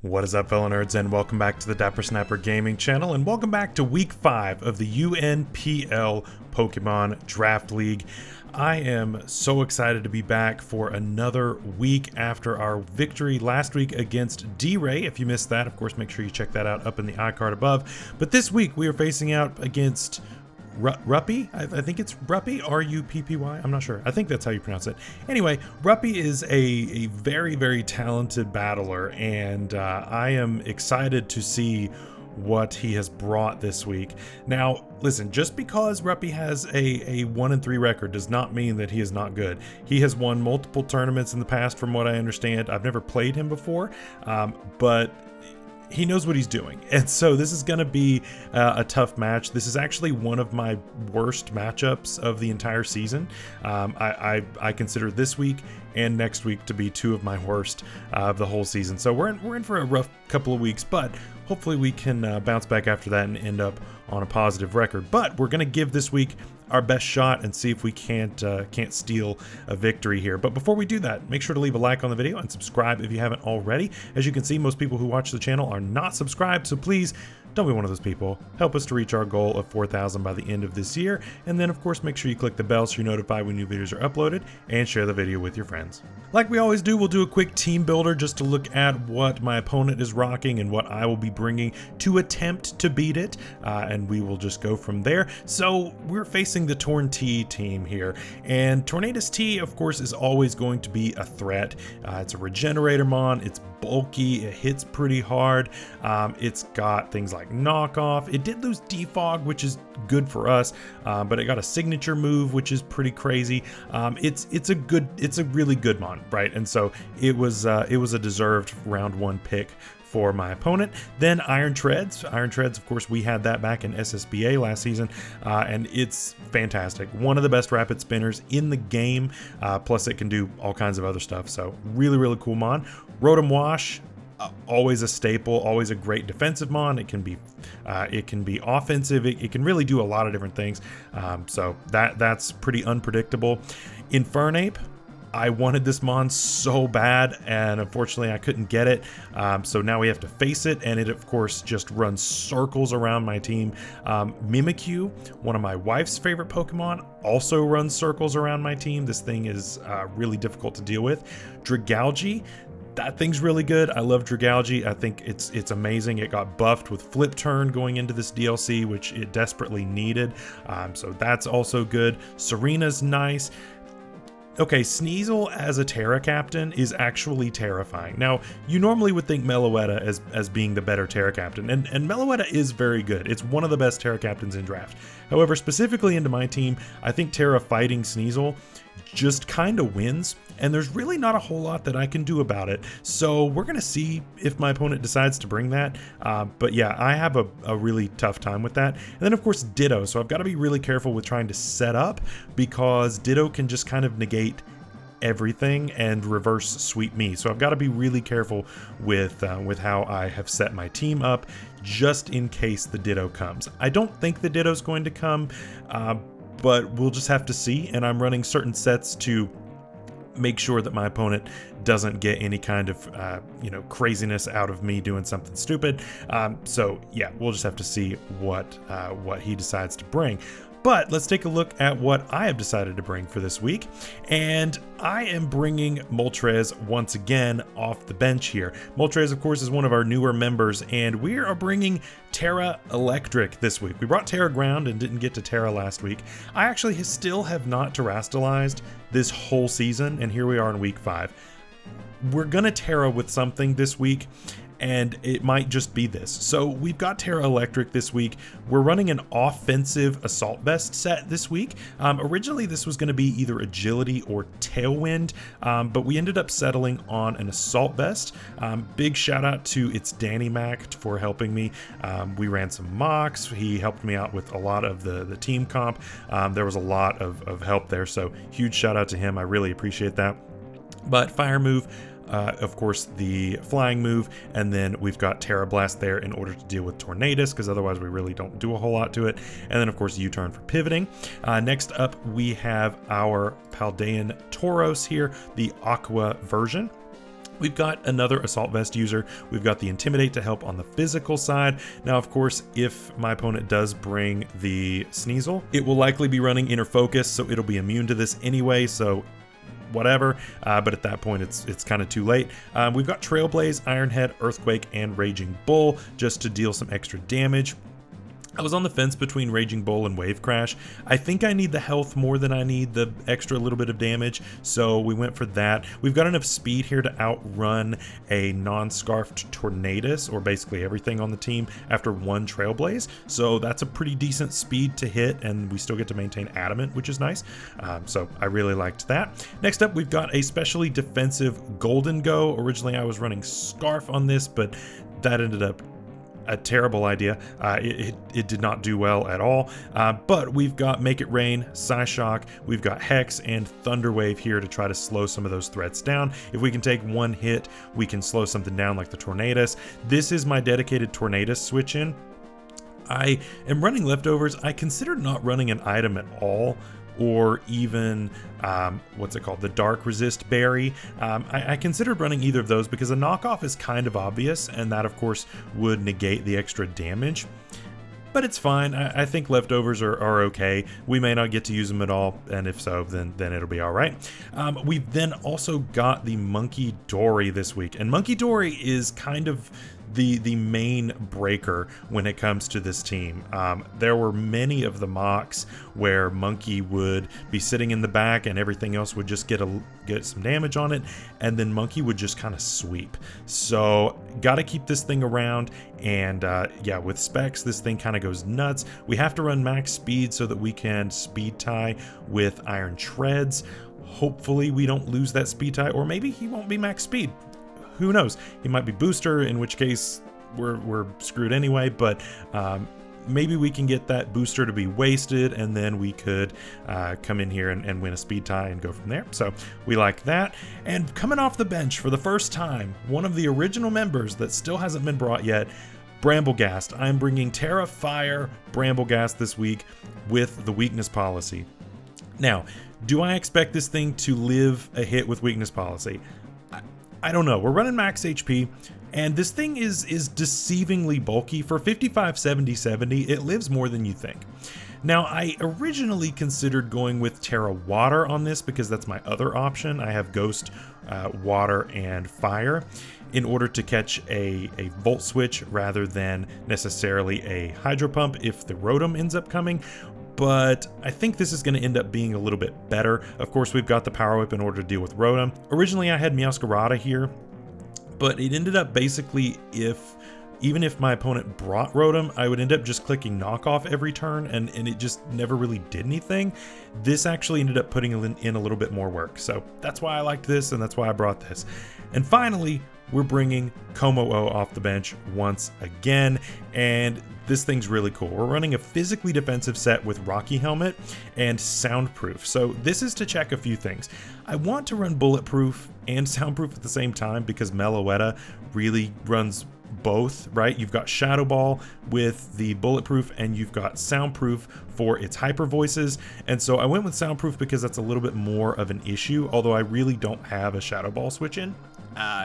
What is up, fellow nerds, and welcome back to the Dapper Snapper Gaming channel, and welcome back to Week 5 of the UNPL Pokemon Draft League. I am so excited to be back for another week after our victory last week against D-Ray. If you missed that, of course, make sure you check that out up in the iCard above. But this week, we are facing out against Ruppy? I think it's Ruppy, R-U-P-P-Y. I'm not sure. I think that's how you pronounce it. Anyway, Ruppy is a very, very talented battler, and I am excited to see what he has brought this week. Now, listen, just because Ruppy has a 1-3 record does not mean that he is not good. He has won multiple tournaments in the past, from what I understand. I've never played him before, but he knows what he's doing, and so this is going to be a tough match. This is actually one of my worst matchups of the entire season. I consider this week and next week to be two of my worst of the whole season. So we're in for a rough couple of weeks, but hopefully we can bounce back after that and end up on a positive record. But we're going to give this week our best shot and see if we can't steal a victory here. But before we do that, make sure to leave a like on the video and subscribe if you haven't already. As you can see, most people who watch the channel are not subscribed, so please don't be one of those people. Help us to reach our goal of 4,000 by the end of this year. And then, of course, make sure you click the bell so you're notified when new videos are uploaded, and share the video with your friends. Like we always do, we'll do a quick team builder just to look at what my opponent is rocking and what I will be bringing to attempt to beat it. And we will just go from there. So we're facing the Torn T team here. And Tornadus T, of course, is always going to be a threat. It's a regenerator mon. It's bulky. It hits pretty hard. It's got things like knockoff. It did lose defog, which is good for us, but it got a signature move, which is pretty crazy. It's a really good mon, right? And so it was a deserved round 1 pick for my opponent. Then Iron Treads, of course, we had that back in SSBA last season, and it's fantastic. One of the best rapid spinners in the game, plus it can do all kinds of other stuff. So really, really cool mon. Rotom Wash, always a staple, always a great defensive mon. It can be offensive. It can really do a lot of different things. So that's pretty unpredictable. Infernape, I wanted this mon so bad, and unfortunately I couldn't get it. So now we have to face it, and it of course just runs circles around my team. Mimikyu, one of my wife's favorite Pokemon, also runs circles around my team. This thing is really difficult to deal with. Dragalge, that thing's really good. I love Dragalge. I think it's amazing. It got buffed with Flip Turn going into this DLC, which it desperately needed. So that's also good. Serena's nice. Okay, Sneasel as a Terra Captain is actually terrifying. Now, you normally would think Meloetta as being the better Terra Captain, and Meloetta is very good. It's one of the best Terra Captains in draft. However, specifically into my team, I think Terra fighting Sneasel just kind of wins, and there's really not a whole lot that I can do about it. So we're going to see if my opponent decides to bring that. But yeah, I have a really tough time with that. And then, of course, Ditto. So I've got to be really careful with trying to set up, because Ditto can just kind of negate everything and reverse sweep me. So I've got to be really careful with how I have set my team up, just in case the Ditto comes. I don't think the Ditto's going to come, but we'll just have to see. And I'm running certain sets to make sure that my opponent doesn't get any kind of craziness out of me doing something stupid. So yeah, we'll just have to see what he decides to bring. But let's take a look at what I have decided to bring for this week. And I am bringing Moltres once again off the bench here. Moltres, of course, is one of our newer members, and we are bringing Terra Electric this week. We brought Terra Ground and didn't get to Terra last week. I actually still have not terastallized this whole season, and here we are in week 5. We're gonna Terra with something this week, and it might just be this. So we've got Terra Electric this week. We're running an offensive Assault Vest set this week. Originally this was going to be either Agility or Tailwind, but we ended up settling on an Assault Vest. Big shout out to It's Danny Mac for helping me. We ran some mocks. He helped me out with a lot of the team comp. There was a lot of help there, so huge shout out to him. I really appreciate that. But Fire Move, of course, the flying move, and then we've got Terra Blast there in order to deal with Tornadus, because otherwise we really don't do a whole lot to it. And then, of course, U-turn for pivoting. Next up, we have our Paldean Tauros here, the Aqua version. We've got another Assault Vest user. We've got the Intimidate to help on the physical side. Now, of course, if my opponent does bring the Sneasel, it will likely be running Inner Focus, so it'll be immune to this anyway, so whatever. But at that point, it's kind of too late. We've got Trailblaze, Ironhead, Earthquake, and Raging Bull just to deal some extra damage. I was on the fence between Raging Bull and Wave Crash. I think I need the health more than I need the extra little bit of damage, so we went for that. We've got enough speed here to outrun a non-scarfed Tornadus, or basically everything on the team, after one Trailblaze, so that's a pretty decent speed to hit, and we still get to maintain Adamant, which is nice. So I really liked that. Next up, we've got a specially defensive Golden Go. Originally, I was running Scarf on this, but that ended up a terrible idea. It did not do well at all, but we've got Make It Rain, Psyshock, we've got Hex and Thunderwave here to try to slow some of those threats down. If we can take one hit, we can slow something down like the Tornadus. This is my dedicated Tornadus switch in. I am running Leftovers. I considered not running an item at all, or even what's it called, the Dark Resist Berry. I considered running either of those because a knockoff is kind of obvious, and that of course would negate the extra damage, but it's fine. I think Leftovers are okay. We may not get to use them at all, and if so, then it'll be all right. We've then also got the MUNKIDORI this week, and MUNKIDORI is kind of the main breaker when it comes to this team. There were many of the mocks where Monkey would be sitting in the back and everything else would just get some damage on it, and then Monkey would just kind of sweep. So gotta keep this thing around, and yeah, with specs this thing kind of goes nuts. We have to run max speed so that we can speed tie with Iron Treads. Hopefully we don't lose that speed tie, or maybe he won't be max speed. Who knows? He might be booster, in which case we're screwed anyway, but maybe we can get that booster to be wasted, and then we could come in here and win a speed tie and go from there. So we like that. And coming off the bench for the first time, one of the original members that still hasn't been brought yet, Bramblegast. I'm bringing Terra Fire Bramblegast this week with the weakness policy. Now, do I expect this thing to live a hit with weakness policy? I don't know. We're running max HP, and this thing is deceivingly bulky. For 55, 70, 70, it lives more than you think. Now, I originally considered going with Terra Water on this because that's my other option. I have Ghost, Water, and Fire in order to catch a Volt Switch rather than necessarily a Hydro Pump if the Rotom ends up coming. But I think this is going to end up being a little bit better. Of course, we've got the Power Whip in order to deal with Rotom. Originally, I had Meowscarada here, but it ended up basically even if my opponent brought Rotom, I would end up just clicking knockoff every turn, and it just never really did anything. This actually ended up putting in a little bit more work. So that's why I liked this, and that's why I brought this. And finally, we're bringing Como-O off the bench once again, and this thing's really cool. We're running a physically defensive set with Rocky Helmet and Soundproof. So this is to check a few things. I want to run Bulletproof and Soundproof at the same time because Meloetta really runs both, right? You've got Shadow Ball with the Bulletproof, and you've got Soundproof for its hyper voices. And so I went with Soundproof because that's a little bit more of an issue, although I really don't have a Shadow Ball switch in.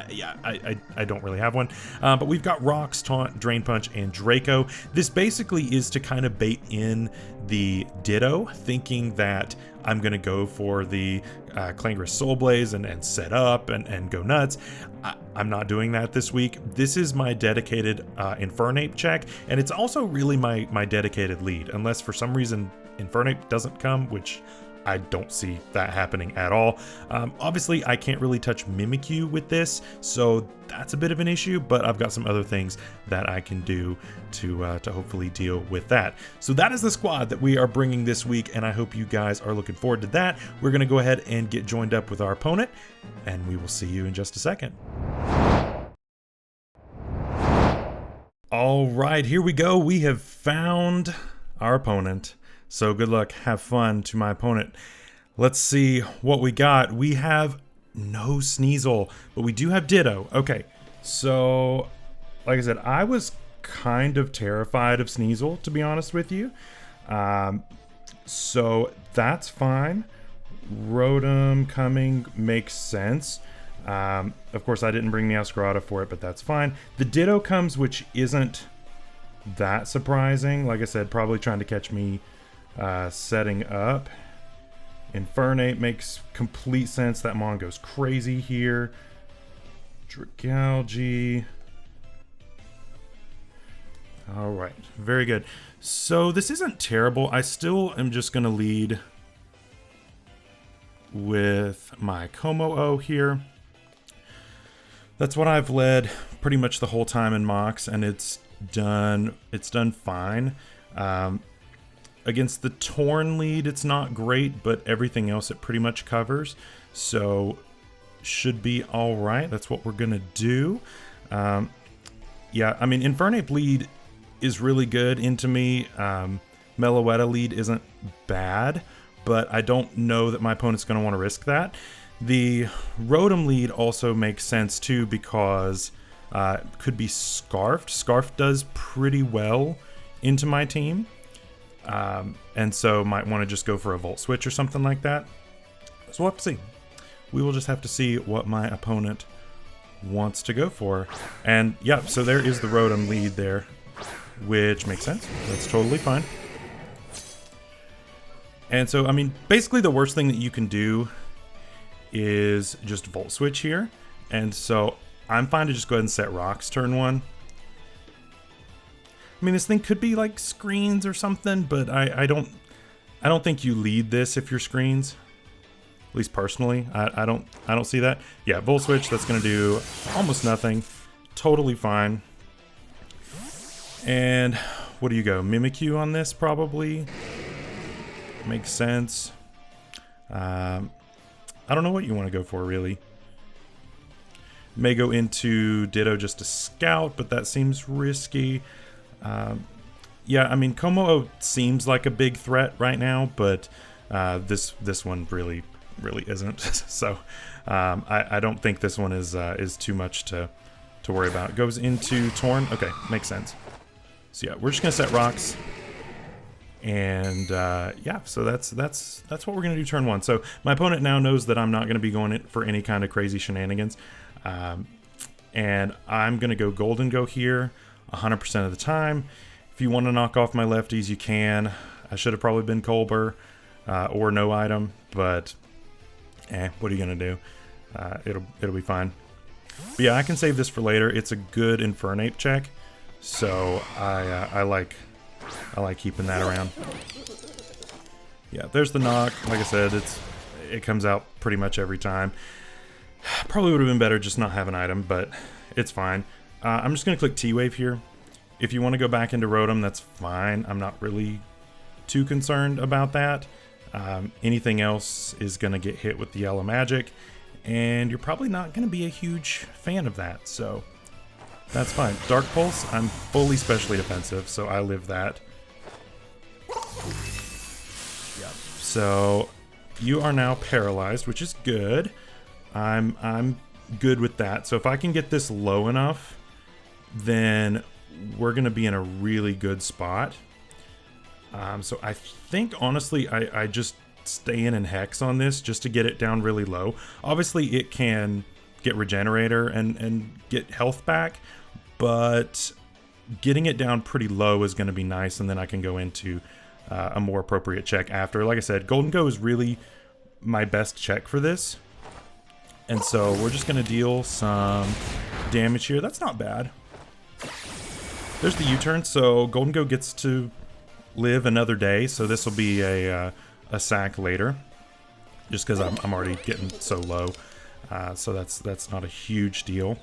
Yeah, I don't really have one. But we've got Rocks, Taunt, Drain Punch, and Draco. This basically is to kind of bait in the Ditto, thinking that I'm going to go for the Clangorous Soul Blaze and set up and go nuts. I'm not doing that this week. This is my dedicated Infernape check, and it's also really my dedicated lead, unless for some reason Infernape doesn't come, which I don't see that happening at all. Obviously, I can't really touch Mimikyu with this, so that's a bit of an issue, but I've got some other things that I can do to hopefully deal with that. So that is the squad that we are bringing this week, and I hope you guys are looking forward to that. We're going to go ahead and get joined up with our opponent, and we will see you in just a second. All right, here we go. We have found our opponent. So good luck, have fun to my opponent. Let's see what we got. We have no Sneasel, but we do have Ditto. Okay, so like I said, I was kind of terrified of Sneasel, to be honest with you. So that's fine. Rotom coming makes sense. Of course, I didn't bring the Ascarada for it, but that's fine. The Ditto comes, which isn't that surprising. Like I said, probably trying to catch me setting up. Infernape makes complete sense. That Mon goes crazy here. Dragalge. All right, very good. So this isn't terrible. I still am just going to lead with my Como-O here. That's what I've led pretty much the whole time in mocks, and it's done fine. Against the Torn lead, it's not great, but everything else it pretty much covers. So should be all right. That's what we're gonna do. Yeah, I mean, Infernape lead is really good into me. Meloetta lead isn't bad, but I don't know that my opponent's gonna want to risk that. The Rotom lead also makes sense too, because could be Scarfed. Scarf does pretty well into my team. And so might want to just go for a Volt Switch or something like that. So we'll have to see. We will just have to see what my opponent wants to go for. And yeah, so there is the Rotom lead there, which makes sense. That's totally fine. And so, I mean, basically the worst thing that you can do is just Volt Switch here. And so I'm fine to just go ahead and set rocks turn one. I mean, this thing could be like screens or something, but I don't think you lead this if you're screens. At least personally, I don't see that. Yeah, Volt Switch, that's gonna do almost nothing. Totally fine. And what do you go? Mimikyu on this probably. Makes sense. I don't know what you want to go for really. May go into Ditto just to scout, but that seems risky. Yeah, I mean, Como-O seems like a big threat right now, but this one really isn't. So I don't think this one is too much to worry about. Goes into Torn. Okay, makes sense. So yeah, we're just gonna set rocks, and yeah, so that's what we're gonna do turn one. So my opponent now knows that I'm not gonna be going in for any kind of crazy shenanigans, and I'm gonna go Golden Go here 100% of the time. If you want to knock off my lefties, you can. I should have probably been Colbur or no item, but what are you gonna do? It'll be fine. But yeah, I can save this for later. It's a good Infernape check, so I like keeping that around. Yeah, there's the knock. Like I said, it comes out pretty much every time. Probably would have been better just not have an item, but it's fine. I'm just going to click T-Wave here. If you want to go back into Rotom, that's fine. I'm not really too concerned about that. Anything else is going to get hit with the Yellow Magic, and you're probably not going to be a huge fan of that, so that's fine. Dark Pulse, I'm fully specially defensive, so I live that. Yeah. So you are now paralyzed, which is good. I'm good with that. So if I can get this low enough, then we're going to be in a really good spot. So I think, honestly, I just stay in and Hex on this just to get it down really low. Obviously, it can get Regenerator and get health back, but getting it down pretty low is going to be nice, and then I can go into a more appropriate check after. Like I said, Golden Go is really my best check for this. And so we're just going to deal some damage here. That's not bad. There's the U-turn, so Golden Go gets to live another day, so this will be a sack later, just because I'm already getting so low. So that's not a huge deal.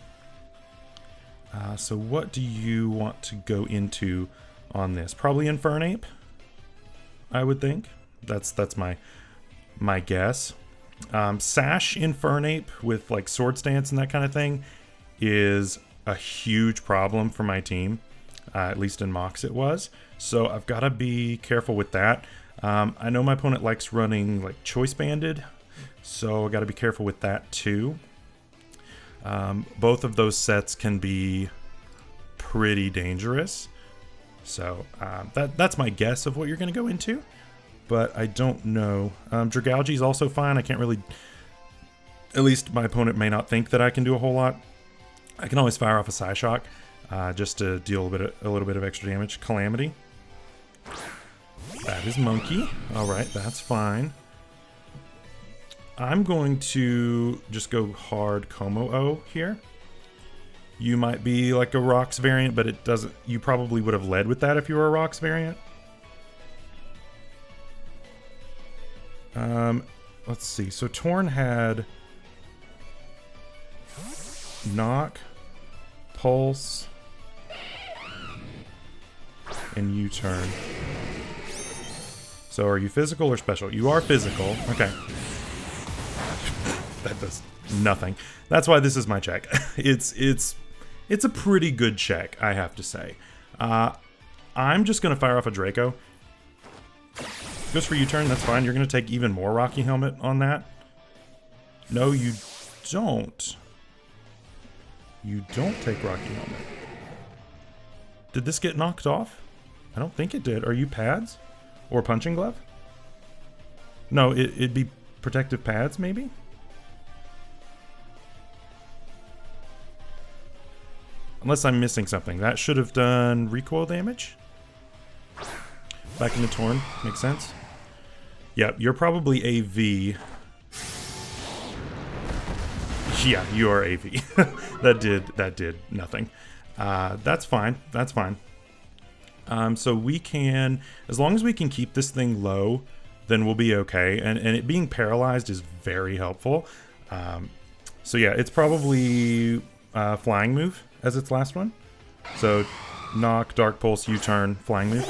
So what do you want to go into on this? Probably Infernape, I would think. That's my guess. Sash Infernape with like Sword Stance and that kind of thing is a huge problem for my team. At least in mocks it was. So I've got to be careful with that. I know my opponent likes running like Choice Banded, so I got to be careful with that too. Both of those sets can be pretty dangerous. So that's my guess of what you're going to go into, but I don't know. Dragalge is also fine. I can't really At least my opponent may not think that I can do a whole lot. I can always fire off a Psyshock just to deal a little bit of extra damage. Calamity. That is Monkey. Alright, that's fine. I'm going to just go hard Como-O here. You might be like a Rocks variant, but it doesn't. You probably would have led with that if you were a Rocks variant. Let's see. So Torn had Knock, Pulse, and U-turn. So are you physical or special? You are physical. Okay. That does nothing. That's why this is my check. It's a pretty good check, I have to say. I'm just gonna fire off a Draco. Goes for U-turn, that's fine. You're gonna take even more Rocky Helmet on that. No, you don't. You don't take Rocky Helmet. Did this get knocked off? I don't think it did. Are you pads? Or punching glove? No, it'd be protective pads, maybe? Unless I'm missing something. That should have done recoil damage. Back into Torn. Makes sense. Yep, you're probably AV. Yeah, you are AV. that did nothing. That's fine. That's fine. So we can, as long as we can keep this thing low, then we'll be okay. And it being paralyzed is very helpful. So yeah, it's probably flying move as its last one. So knock, dark pulse, U-turn, flying move.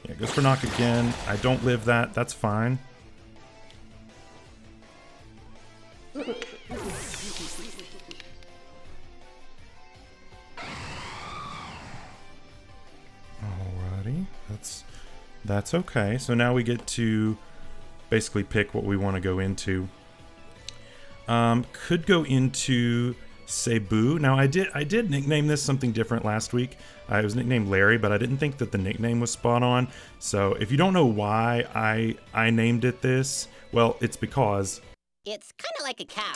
Yeah, goes for knock again. I don't live that. That's fine. Alrighty, that's okay. So now we get to basically pick what we want to go into. Could go into Cebu. Now I did nickname this something different last week. It was nicknamed Larry, but I didn't think that the nickname was spot on. So if you don't know why I named it this, well, it's because it's kind of like a cow.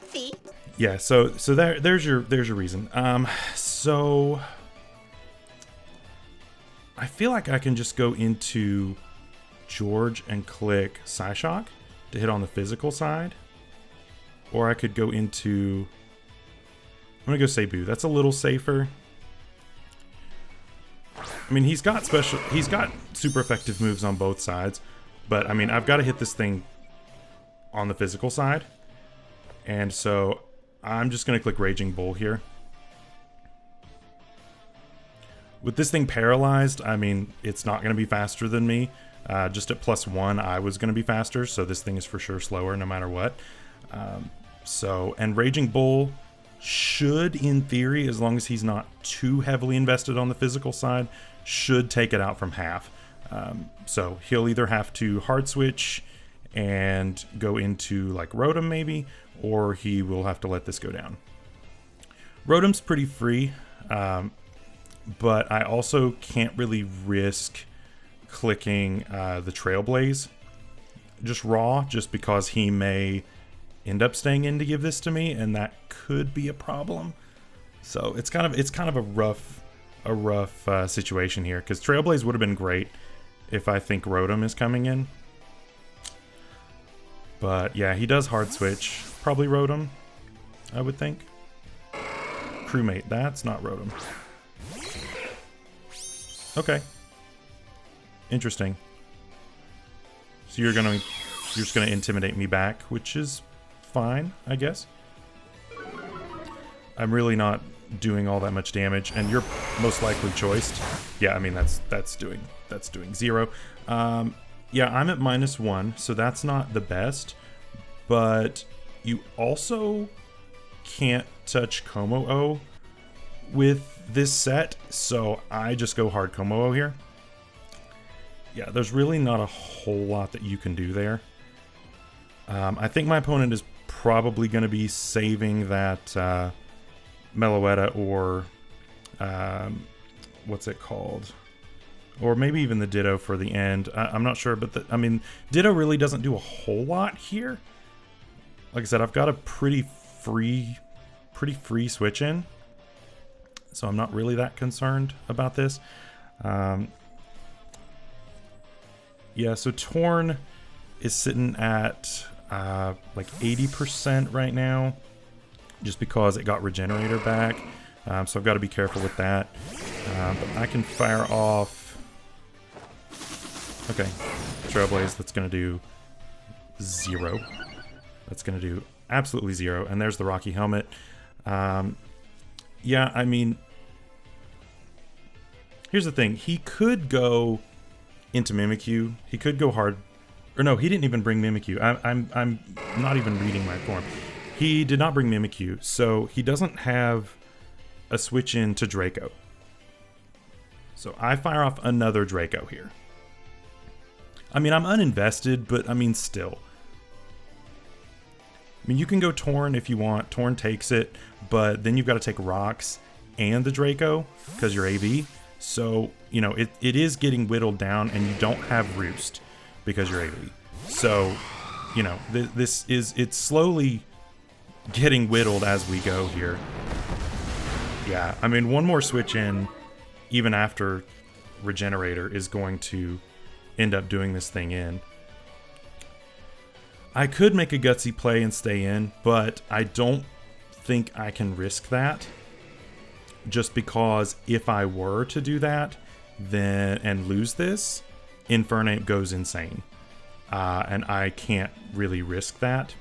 See? Yeah. So there's your reason. So I feel like I can just go into George and click Psyshock to hit on the physical side. Or I could go into, I'm gonna go Cebu. That's a little safer. I mean, he's got super effective moves on both sides, but I mean, I've got to hit this thing on the physical side. And so I'm just gonna click Raging Bull here. With this thing paralyzed, I mean, it's not gonna be faster than me. Just at +1, I was gonna be faster, so this thing is for sure slower no matter what. And Raging Bull should, in theory, as long as he's not too heavily invested on the physical side, should take it out from half. So he'll either have to hard switch and go into like Rotom maybe, or he will have to let this go down. Rotom's pretty free, but I also can't really risk clicking the Trailblaze just raw, just because he may end up staying in to give this to me, and that could be a problem. So it's kind of a rough situation here, because Trailblaze would have been great if I think Rotom is coming in. But yeah, he does hard switch. Probably Rotom, I would think. Crewmate, that's not Rotom. Okay. Interesting. So you're just gonna intimidate me back, which is fine, I guess. I'm really not doing all that much damage, and you're most likely choiced. Yeah, I mean that's doing 0. Yeah, I'm at -1, so that's not the best, but you also can't touch Como-O with this set, so I just go hard Como-O here. Yeah, there's really not a whole lot that you can do there. I think my opponent is probably going to be saving that Meloetta or what's it called? Or maybe even the Ditto for the end. I'm not sure, but I mean, Ditto really doesn't do a whole lot here. Like I said, I've got a pretty free switch in. So I'm not really that concerned about this. Yeah, so Torn is sitting at like 80% right now, just because it got Regenerator back. So I've got to be careful with that. But I can fire off... Okay, Trailblaze, that's going to do 0. That's going to do absolutely 0. And there's the Rocky Helmet. Yeah, I mean... Here's the thing. He could go into Mimikyu. He could go hard... Or no, he didn't even bring Mimikyu. I'm not even reading my form. He did not bring Mimikyu, so he doesn't have a switch in to Draco. So I fire off another Draco here. I mean, I'm uninvested, but I mean, still. I mean, you can go Torn if you want. Torn takes it, but then you've got to take Rocks and the Draco because you're AV. So, you know, it is getting whittled down, and you don't have Roost because you're AV. So, you know, it's slowly getting whittled as we go here. Yeah, I mean, one more switch in, even after Regenerator, is going to end up doing this thing in. I could make a gutsy play and stay in, but I don't think I can risk that. Just because if I were to do that, then and lose this, Infernape goes insane. And I can't really risk that.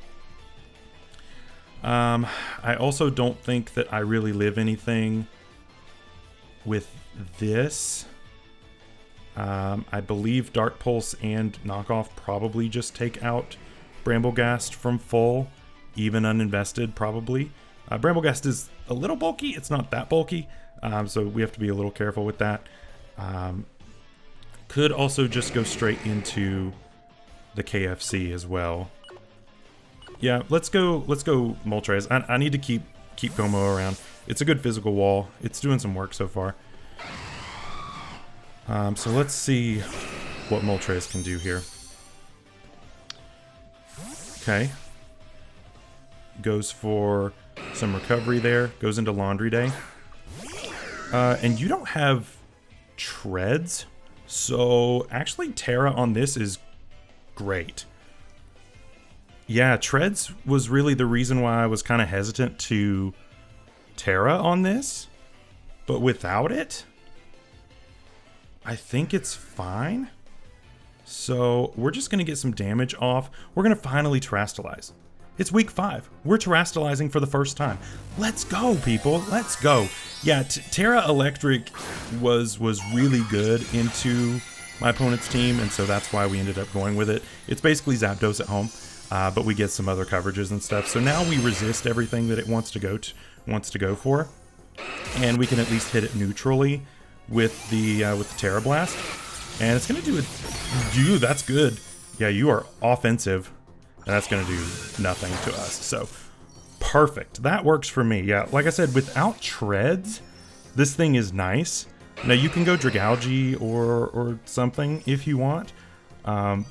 I also don't think that I really live anything with this. I believe Dark Pulse and Knockoff probably just take out Bramblegast from full, even uninvested probably. Bramblegast is a little bulky. It's not that bulky, so we have to be a little careful with that. Could also just go straight into the KFC as well. Yeah, let's go Moltres. I need to keep Como around. It's a good physical wall. It's doing some work so far. So let's see what Moltres can do here. Okay. Goes for some recovery there. Goes into Laundry Day. And you don't have treads. So actually Terra on this is great. Yeah, treads was really the reason why I was kind of hesitant to Terra on this. But without it, I think it's fine. So we're just going to get some damage off. We're going to finally Terrastalize. It's week 5. We're Terrastalizing for the first time. Let's go, people. Let's go. Yeah, Terra Electric was really good into my opponent's team, and so that's why we ended up going with it. It's basically Zapdos at home, but we get some other coverages and stuff. So now we resist everything that it wants to go for, and we can at least hit it neutrally with the Terra Blast, and it's gonna do it. Dude, that's good. Yeah, you are offensive, and that's gonna do nothing to us. So perfect. That works for me. Yeah, like I said, without treads, this thing is nice. Now you can go Dragalge or something if you want. But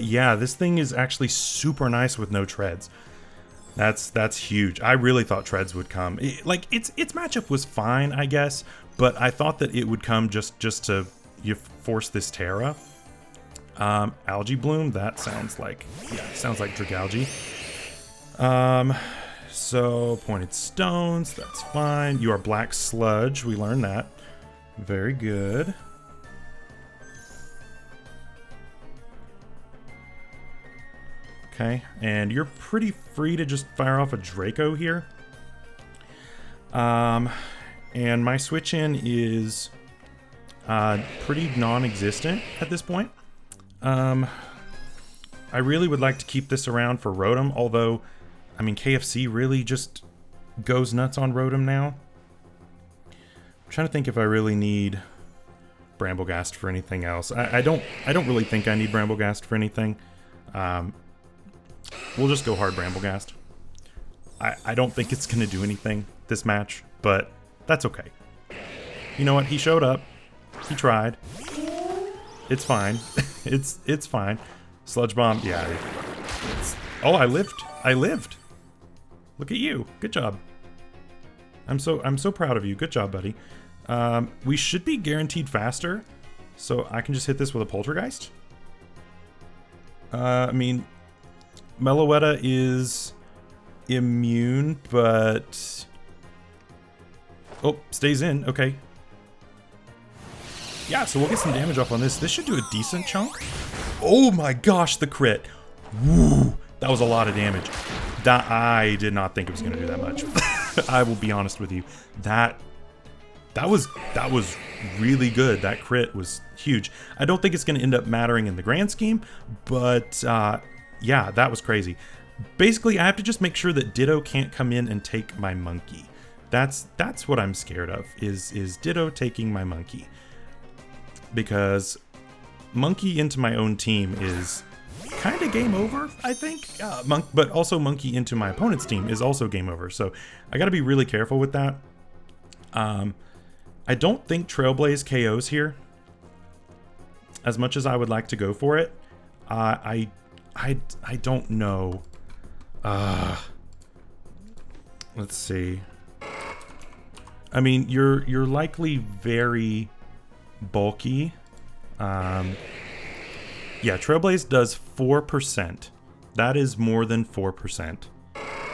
yeah, this thing is actually super nice with no treads. That's huge. I really thought treads would come. Its matchup was fine, I guess, but I thought that it would come just to force this Terra. Algae Bloom, that sounds like Dragalge. So Pointed Stones, that's fine. You are Black Sludge, we learned that. Very good. Okay, and you're pretty free to just fire off a Draco here. And my switch in is pretty non-existent at this point. I really would like to keep this around for Rotom, although, I mean, KFC really just goes nuts on Rotom now. I'm trying to think if I really need Bramblegast for anything else. I don't really think I need Bramblegast for anything. We'll just go hard Bramblegast. I don't think it's going to do anything this match, but that's okay. You know what? He showed up. He tried. It's fine. it's fine. Sludge bomb. Yeah. Oh, I lived. I lived. Look at you. Good job. I'm so proud of you. Good job, buddy. We should be guaranteed faster, so I can just hit this with a poltergeist. I mean, Meloetta is immune, but oh, stays in. Okay. Yeah, so we'll get some damage off on this. This should do a decent chunk. Oh my gosh, the crit. Woo, that was a lot of damage. I did not think it was going to do that much. I will be honest with you. That was really good. That crit was huge. I don't think it's going to end up mattering in the grand scheme, but yeah, that was crazy. Basically, I have to just make sure that Ditto can't come in and take my monkey. That's what I'm scared of, is Ditto taking my monkey. Because monkey into my own team is kind of game over, I think. But also monkey into my opponent's team is also game over. So I got to be really careful with that. I don't think Trailblaze KOs here, as much as I would like to go for it. I don't know. Let's see. I mean, you're likely very bulky. Yeah, Trailblaze does 4%. That is more than 4%,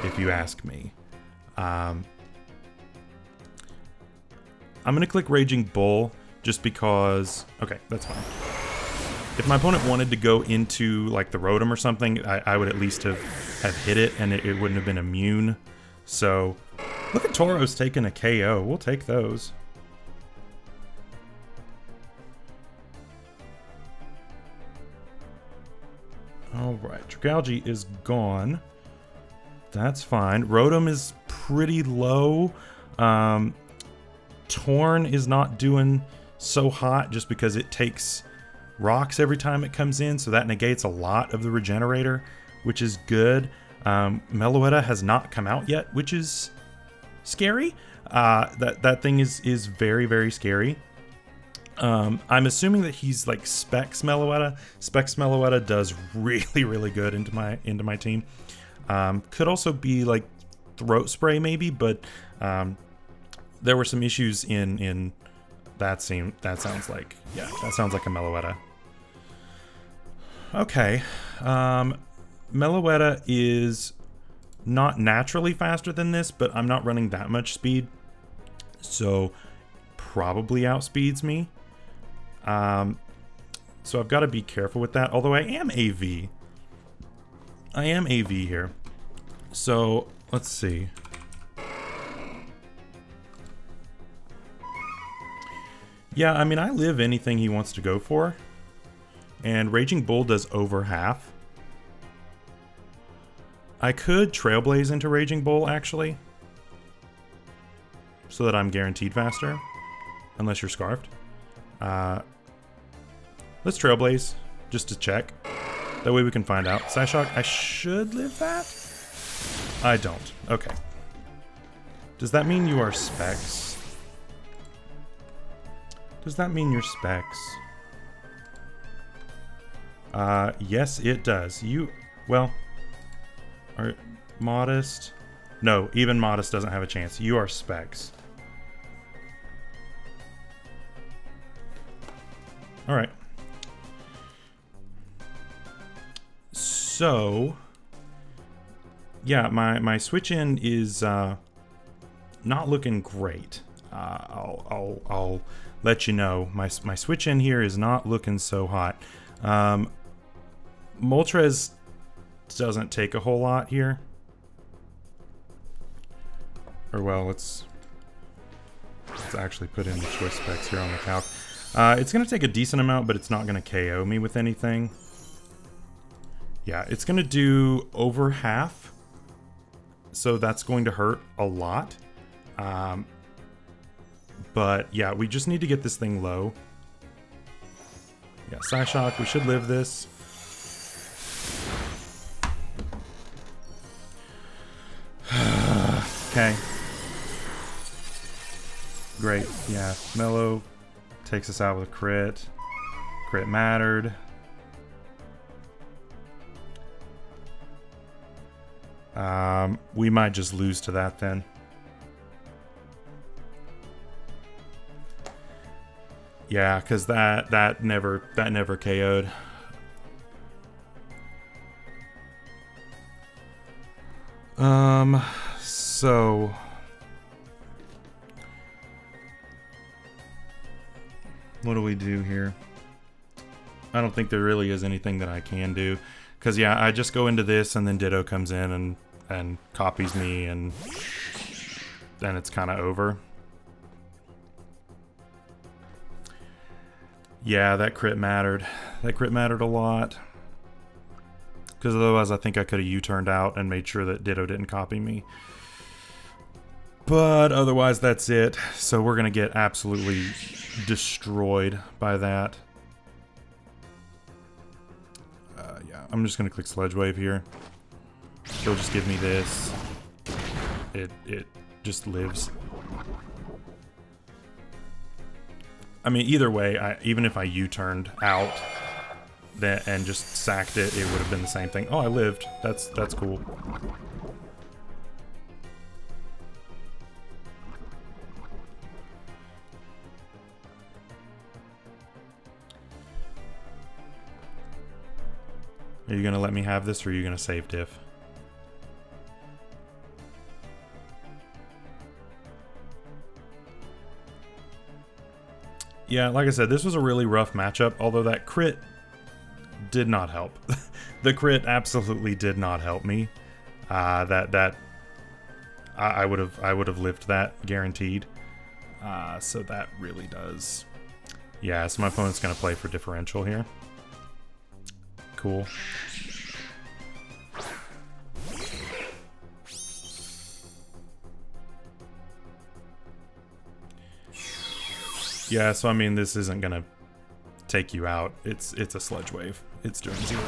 if you ask me. I'm gonna click Raging Bull just because. Okay, that's fine. If my opponent wanted to go into like the Rotom or something, I would at least have hit it, and it wouldn't have been immune. So look at Tauros taking a KO. We'll take those. Alright, Dragalge is gone. That's fine. Rotom is pretty low. Torn is not doing so hot just because it takes rocks every time it comes in, so that negates a lot of the regenerator, which is good. Meloetta has not come out yet, which is scary. That thing is very, very scary. I'm assuming that he's like Specs Meloetta. Specs Meloetta does really, really good into my team. Could also be like Throat Spray maybe, but there were some issues in that scene. That sounds like, yeah, that sounds like a Meloetta. Okay, Meloetta is not naturally faster than this, but I'm not running that much speed, so probably outspeeds me. So I've got to be careful with that, although I am AV. I am AV here. So let's see. Yeah, I mean, I live anything he wants to go for. And Raging Bull does over half. I could Trailblaze into Raging Bull, actually. So that I'm guaranteed faster. Unless you're Scarfed. Let's Trailblaze, just to check. That way we can find out. Psyshock, I should live that? I don't. Okay. Does that mean you are Specs? Does that mean you're Specs? Yes, it does. You, well, are Modest? No, even Modest doesn't have a chance. You are Specs. All right. So, yeah, my switch in is not looking great. I'll let you know. My switch in here is not looking so hot. Moltres doesn't take a whole lot here. Or well, let's actually put in the choice specs here on the calc. It's going to take a decent amount, but it's not going to KO me with anything. Yeah, it's going to do over half. So that's going to hurt a lot. But yeah, we just need to get this thing low. Yeah, Psyshock, we should live this. Okay. Great, yeah. Mellow Takes us out with a crit. Crit mattered. We might just lose to that then. Yeah, because that never KO'd. So what do we do here? I don't think there really is anything that I can do. Because, yeah, I just go into this and then Ditto comes in and copies me, and then it's kind of over. Yeah, that crit mattered. That crit mattered a lot. Because otherwise I think I could have U-turned out and made sure that Ditto didn't copy me. But otherwise that's it. So we're going to get absolutely destroyed by that. Yeah, I'm just going to click Sludge Wave here. He'll just give me this. It just lives. I mean, either way, even if I U-turned out and just sacked it, it would have been the same thing. Oh, I lived. That's cool. Are you gonna let me have this, or are you gonna save diff? Yeah, like I said, this was a really rough matchup, although that crit did not help. The crit absolutely did not help me. I would have lived that, guaranteed. So that really does. Yeah, so my opponent's gonna play for differential here. Cool. Yeah, so I mean, this isn't gonna take you out. It's a Sludge Wave. It's doing 0.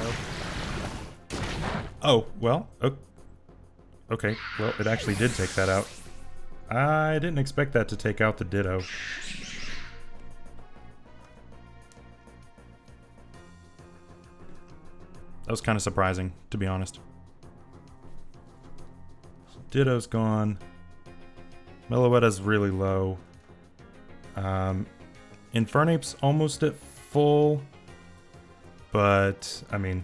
Oh, well, okay. Well, it actually did take that out. I didn't expect that to take out the Ditto. That was kind of surprising, to be honest. Ditto's gone. Meloetta's really low. Infernape's almost at full. But, I mean...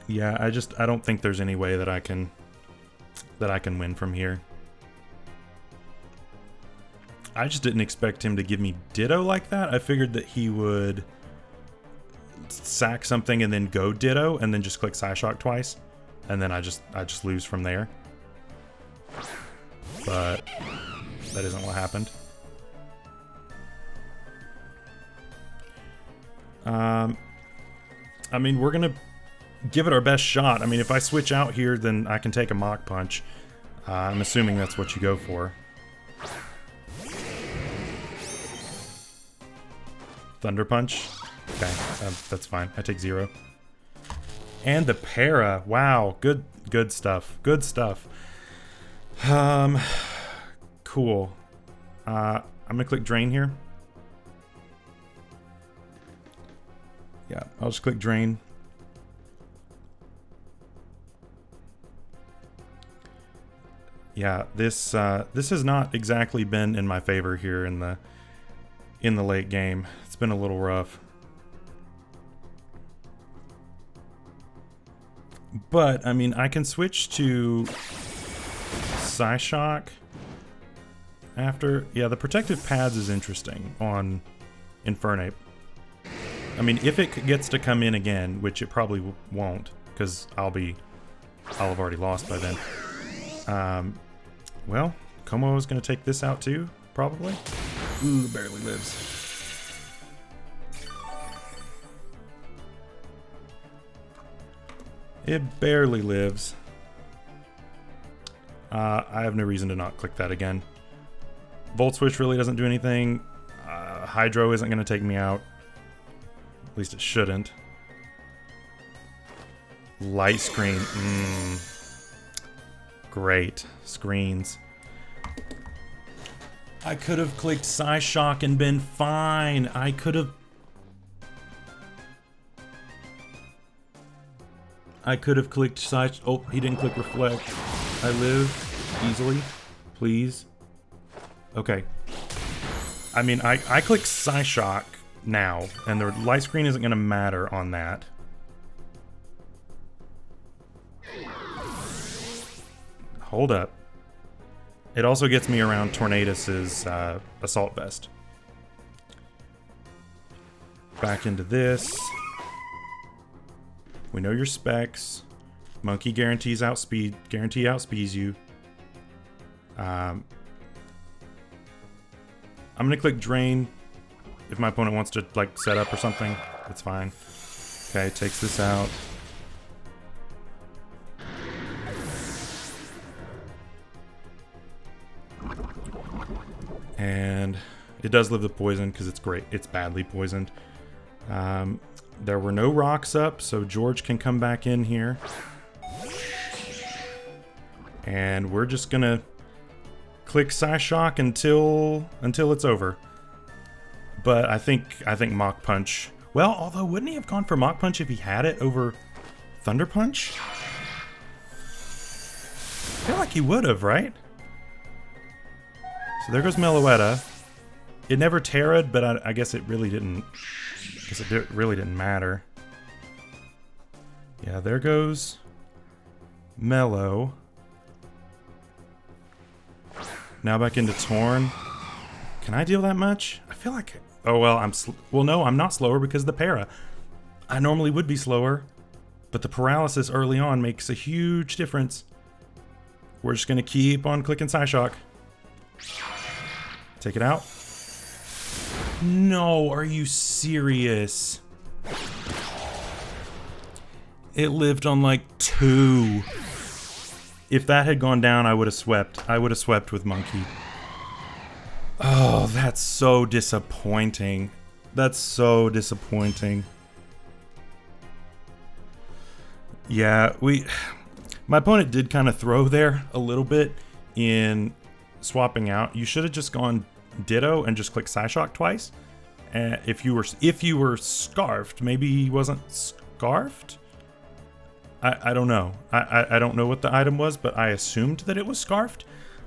yeah, I don't think there's any way that I can win from here. I just didn't expect him to give me Ditto like that. I figured that he would sack something and then go Ditto and then just click Psyshock twice, and then I just lose from there. But that isn't what happened. I mean, we're gonna give it our best shot. I mean, if I switch out here, then I can take a Mach Punch. I'm assuming that's what you go for. Thunder Punch? Okay, that's fine. I take 0. And the para. Wow, good stuff. Good stuff. Cool. I'm gonna click Drain here. Yeah, I'll just click Drain. Yeah, this has not exactly been in my favor here in the late game. It's been a little rough. But I mean, I can switch to Psyshock after. Yeah, the protective pads is interesting on Infernape. I mean, if it gets to come in again, which it probably won't, because I'll have already lost by then. Well, Como is going to take this out too, probably. Ooh, barely lives. It barely lives. I have no reason to not click that again. Volt Switch really doesn't do anything. Hydro isn't going to take me out. At least it shouldn't. Light Screen. Great. Screens. I could have clicked Psyshock and been fine. I could have clicked Psyshock. Oh, he didn't click Reflect. I live easily, please. Okay. I mean, I clicked Psyshock now, and the light screen isn't going to matter on that. Hold up. It also gets me around Tornadus's assault vest. Back into this. We know your specs. Monkey guarantees outspeeds you. I'm gonna click drain if my opponent wants to like set up or something. It's fine. Okay, takes this out. And it does live the poison because it's great. It's badly poisoned. There were no rocks up, so George can come back in here. And we're just gonna click Psyshock until it's over. But I think Mach Punch. Well, although wouldn't he have gone for Mach Punch if he had it over Thunder Punch? I feel like he would have, right? So there goes Meloetta. It never terra'd, but I guess it really didn't. Really didn't matter. Yeah, there goes Mellow. Now back into Torn. Can I deal that much? I feel like. Oh well, well no, I'm not slower because of the para. I normally would be slower, but the paralysis early on makes a huge difference. We're just gonna keep on clicking Psyshock. Take it out. No, are you serious? It lived on like 2. If that had gone down, I would have swept. I would have swept with Monkey. Oh, that's so disappointing. That's so disappointing. Yeah, my opponent did kind of throw there a little bit in swapping out. You should have just gone Ditto and just click Psyshock twice. If you were scarfed, maybe he wasn't scarfed. I don't know. I don't know what the item was, but I assumed that it was scarfed.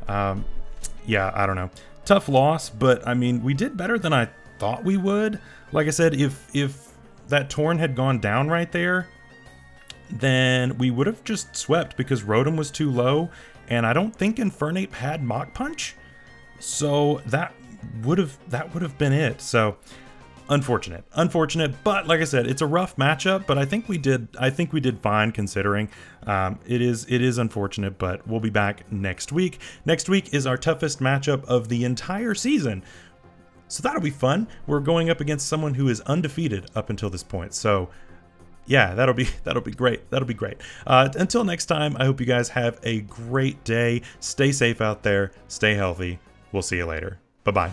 Yeah, I don't know. Tough loss, but I mean, we did better than I thought we would. Like I said, if that Torn had gone down right there, then we would have just swept because Rotom was too low, and I don't think Infernape had Mach Punch. So that would have been it. So unfortunate, but like I said, it's a rough matchup, but I think we did fine considering. It is unfortunate, but we'll be back next week. Next week is our toughest matchup of the entire season. So that'll be fun. We're going up against someone who is undefeated up until this point. So yeah, that'll be great. That'll be great. Until next time, I hope you guys have a great day. Stay safe out there. Stay healthy. We'll see you later. Bye-bye.